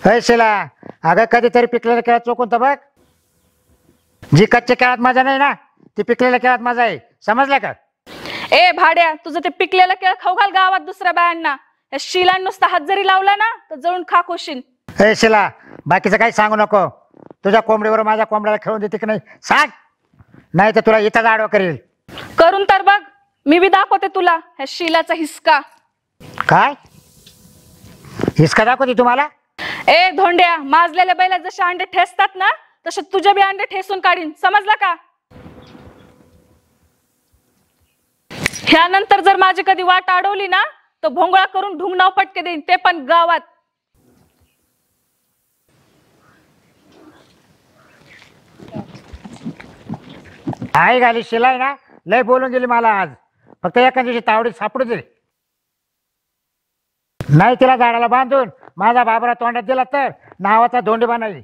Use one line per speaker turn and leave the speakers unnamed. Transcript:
शिला, अगं कधीतरी पिकलेल्या केळात चोकून तर बघ. जी कच्च्या केळात मजा नाही ना, ती पिकलेल्या केळात मजा आहे. समजलं का?
ए भाड्या, तुझं ते पिकलेलं केळ खाऊ घाल गावात दुसऱ्या बायांना. या शिला नुसता हात जरी लावला ना तर जळून खाक होशील.
शिला, बाकीचं काही सांगू नको. तुझ्या कोंबडीवर माझ्या कोंबड्याला खेळून देते की नाही सांग, नाही तर तुला इथं आडवा करेल.
करून तर बघ, मी बी दाखवते तुला ह्या शिलाचा हिसका.
काय हिसका दाखवते तुम्हाला?
ए धोंड्या, माजलेल्या बैला जसे अंडे ठेसतात ना तसे तुझे बी अंडे ठेसून काढीन. समजला का? ह्यानंतर जर माझी कधी वाट अडवली ना तर भोंगळा करून ढुंगणाव फटके देईन, ते पण गावात.
आई घाली शिलाई ना, लय बोलून गेली मला आज. फक्त एका दिवशी तावडीत सापडू दे, नाही तिला झाडाला बांधून माझा बाबरा तोंडात दिला तर नावाचा धोंडी बनावी.